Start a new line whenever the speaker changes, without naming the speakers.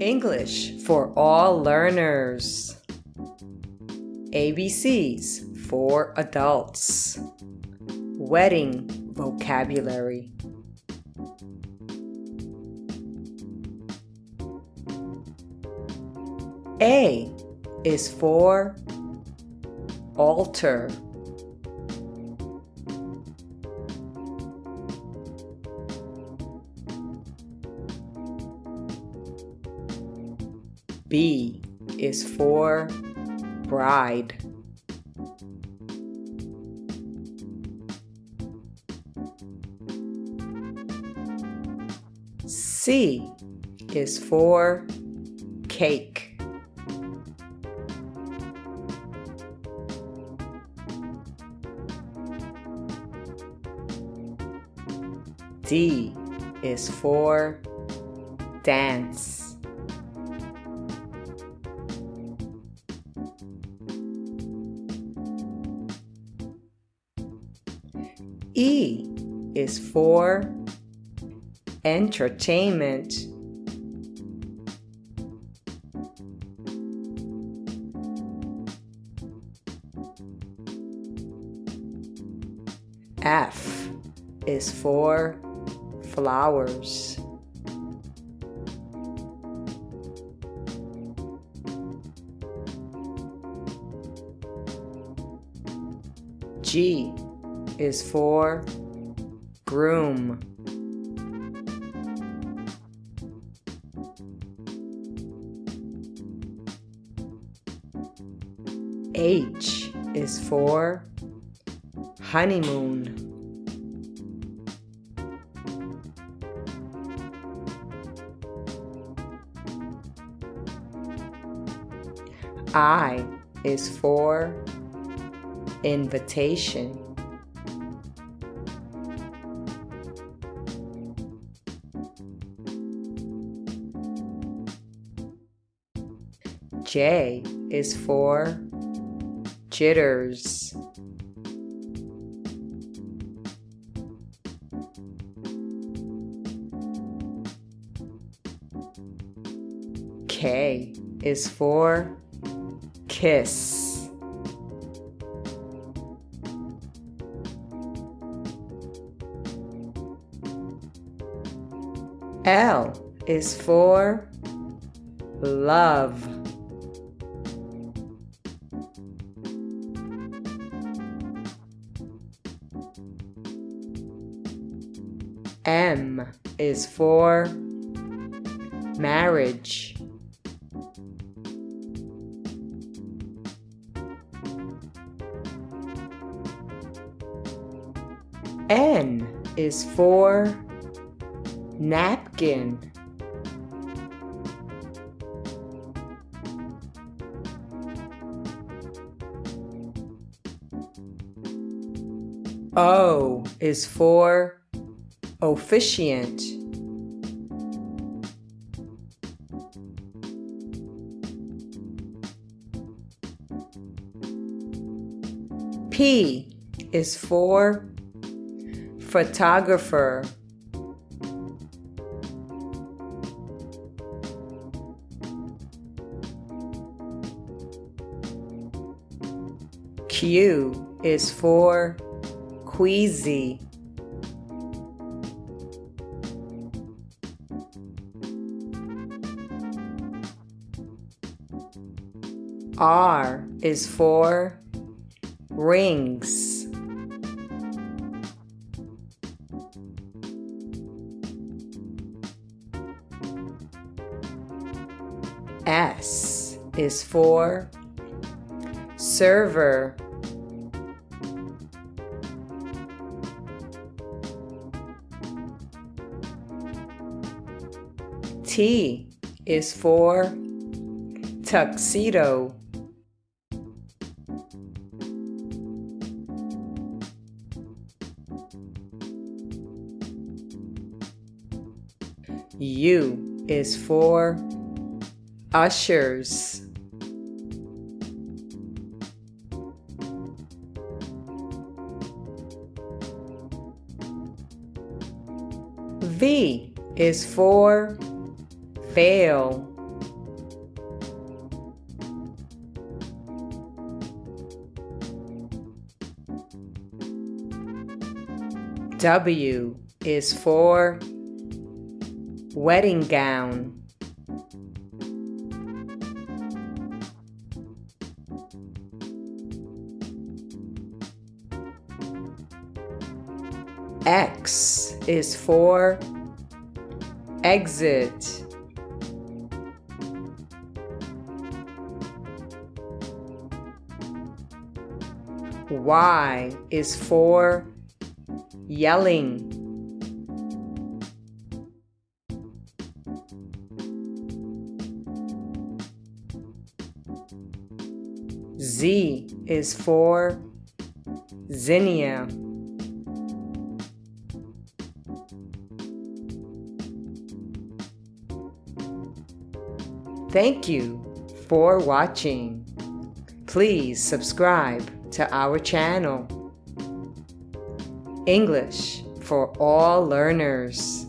English for all learners. ABCs for adults. Wedding vocabulary. A is for altar. B is for bride. C is for cake. D is for dance. E is for entertainment. F is for flowers. G is for groom. H is for honeymoon. I is for invitation. J is for jitters. K is for kiss. L is for love. M is for marriage. N is for napkin. O is for officiant. P is for photographer. Q is for queasy. R is for rings. S is for server. T is for tuxedo. U is for ushers. V is for fail. W is for wedding gown. X is for exit. Y is for yelling. Z is for zinnia. Thank you for watching. Please subscribe to our channel. English for all learners.